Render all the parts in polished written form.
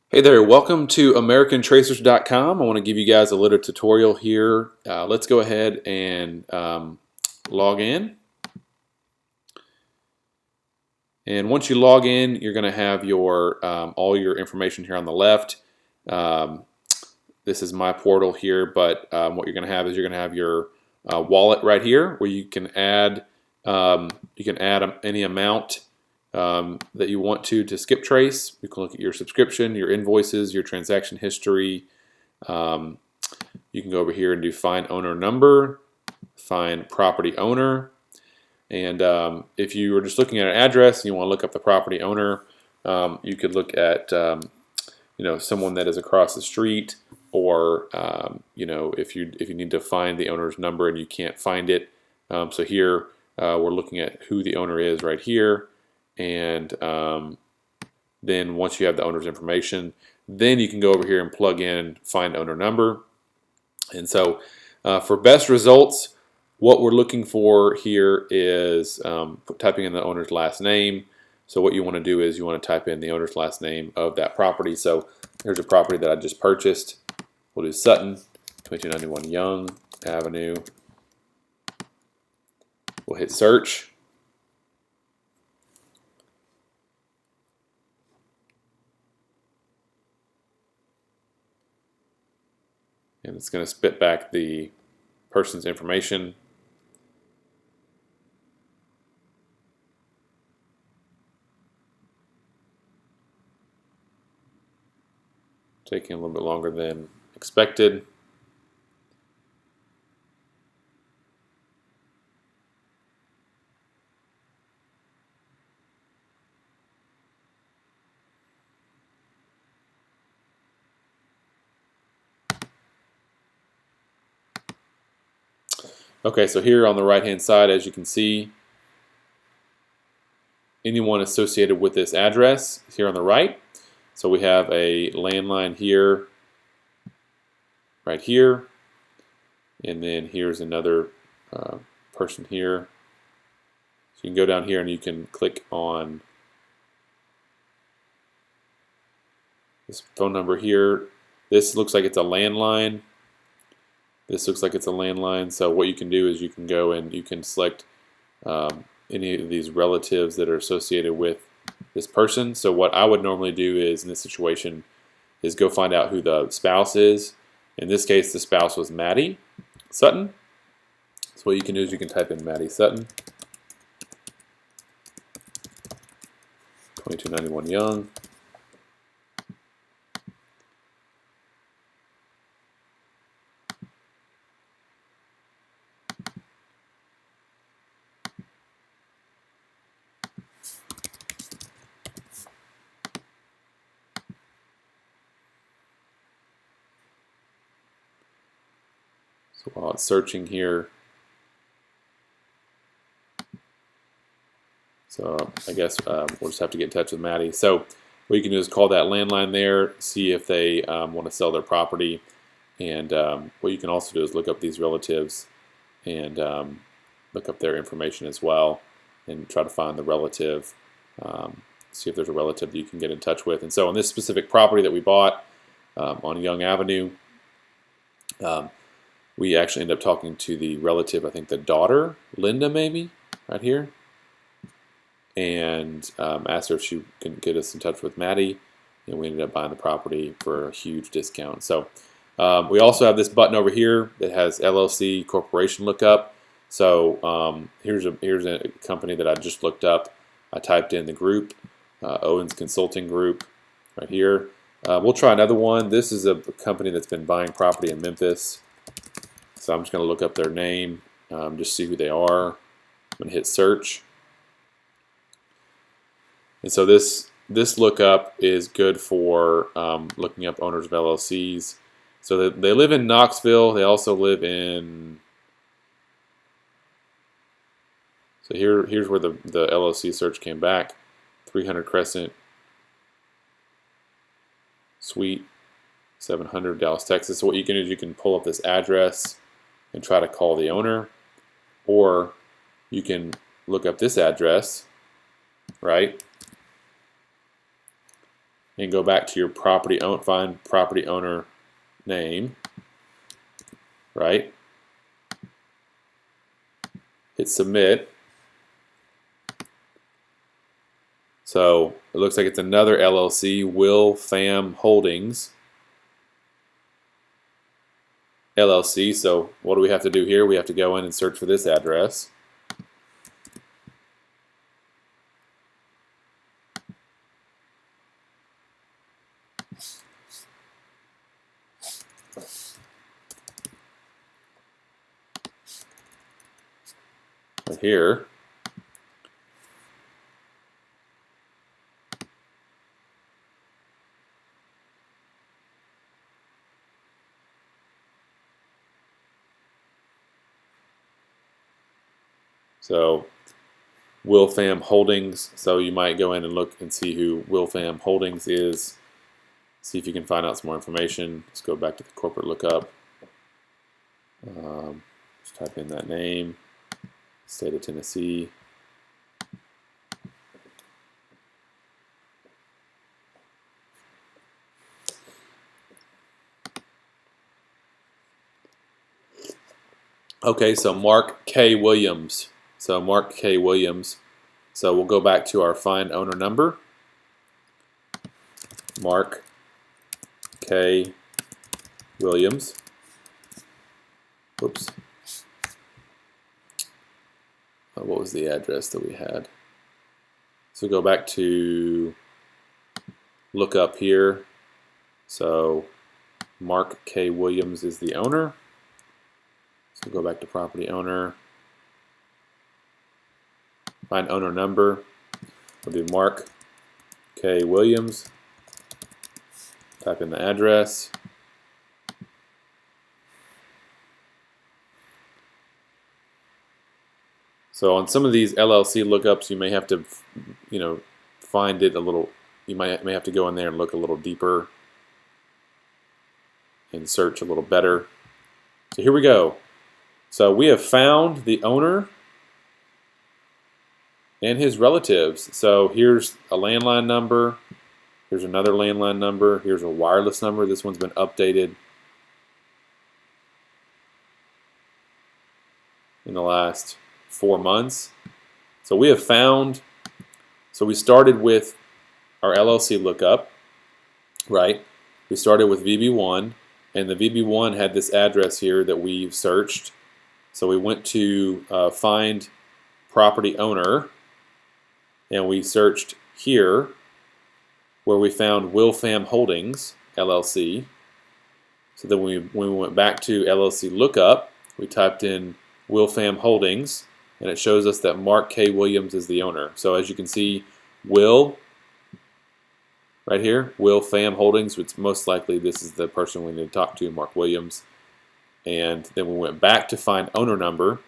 Hey there, welcome to AmericanTracers.com. I want to give you guys a little tutorial here. Let's go ahead and log in. And once you log in, you're going to have your all your information here on the left. This is my portal here, but what you're going to have is you're going to have your wallet right here, where you can add any amount that you want to skip trace. You can look at your subscription, your invoices, your transaction history. You can go over here and do find owner number, find property owner, and if you were just looking at an address and you want to look up the property owner, you could look at someone that is across the street, or if you need to find the owner's number and you can't find it. So here we're looking at who the owner is right here. And then once you have the owner's information, then you can go over here and plug in find owner number. And so for best results, what we're looking for here is typing in the owner's last name. So what you want to do is you want to type in the owner's last name of that property. So here's a property that I just purchased. We'll do Sutton, 2291 Young Avenue. We'll hit search. And it's going to spit back the person's information. Taking a little bit longer than expected. Okay, so here on the right hand side, as you can see, anyone associated with this address is here on the right. So we have a landline here, right here, and then here's another person here. So you can go down here and you can click on this phone number here. This looks like it's a landline. This looks like it's a landline. So what you can do is you can go and you can select any of these relatives that are associated with this person. So what I would normally do is, in this situation, is go find out who the spouse is. In this case, the spouse was Maddie Sutton. So what you can do is you can type in Maddie Sutton, 2291 Young. So while it's searching here, so I guess we'll just have to get in touch with Maddie. So what you can do is call that landline there, see if they want to sell their property, and what you can also do is look up these relatives and look up their information as well, and try to find the relative, see if there's a relative that you can get in touch with. And so on this specific property that we bought on Young Avenue, we actually ended up talking to the relative, I think the daughter, Linda maybe, right here, and asked her if she can get us in touch with Maddie, and we ended up buying the property for a huge discount. So we also have this button over here that has LLC corporation lookup. So here's a company that I just looked up. I typed in the group, Owens Consulting Group, right here. We'll try another one. This is a company that's been buying property in Memphis. So I'm just going to look up their name, just see who they are. I'm going to hit search. And so this lookup is good for looking up owners of LLCs. So they live in Knoxville. They also live in. So here's where the LLC search came back. 300 Crescent Suite, 700 Dallas, Texas. So what you can do is you can pull up this address and try to call the owner, or you can look up this address, right? and go back to your find property owner name, right? Hit submit. So it looks like it's another LLC, Will Pham Holdings LLC. So what do we have to do here? We have to go in and search for this address. Right here. So Will Pham Holdings. So you might go in and look and see who Will Pham Holdings is. See if you can find out some more information. Let's go back to the corporate lookup. Just type in that name. State of Tennessee. Okay, so Mark K. Williams. So Mark K. Williams. So we'll go back to our find owner number. Mark K. Williams. Oops. What was the address that we had? So go back to look up here. So Mark K. Williams is the owner. So go back to property owner. Find owner number. We'll do Mark K. Williams. Type in the address. So on some of these LLC lookups, you may have to, find it a little. You may have to go in there and look a little deeper and search a little better. So here we go. So we have found the owner and his relatives. So here's a landline number. Here's another landline number. Here's a wireless number. This one's been updated in the last 4 months. So we have found, so we started with our LLC lookup, right? We started with VB1, and the VB1 had this address here that we searched. So we went to find property owner, and we searched here where we found Will Pham Holdings, LLC. So then when we went back to LLC lookup, we typed in Will Pham Holdings, and it shows us that Mark K. Williams is the owner. So as you can see, Will, right here, Will Pham Holdings, which most likely this is the person we need to talk to, Mark Williams. And then we went back to find owner number.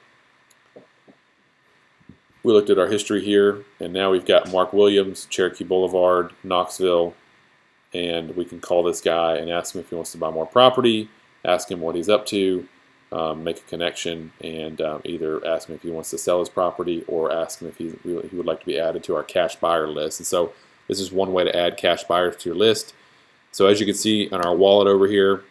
We looked at our history here, and now we've got Mark Williams, Cherokee Boulevard, Knoxville, and we can call this guy and ask him if he wants to buy more property, ask him what he's up to, make a connection, and either ask him if he wants to sell his property or ask him if he would like to be added to our cash buyer list. And so this is one way to add cash buyers to your list. So as you can see on our wallet over here,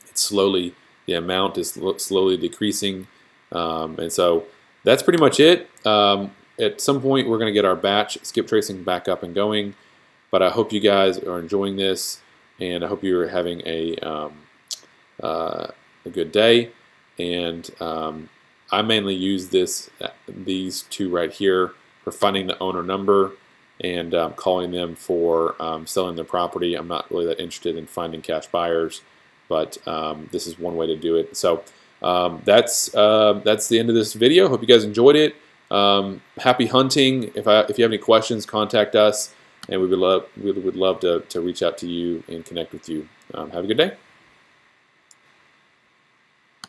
it's slowly, the amount is slowly decreasing. And so that's pretty much it. At some point, we're going to get our batch skip tracing back up and going. But I hope you guys are enjoying this, and I hope you're having a good day. And I mainly use these two right here for finding the owner number and calling them for selling their property. I'm not really that interested in finding cash buyers, but this is one way to do it. So that's the end of this video. Hope you guys enjoyed it. Happy hunting. If you have any questions, contact us, and we would love to reach out to you and connect with you. Have a good day.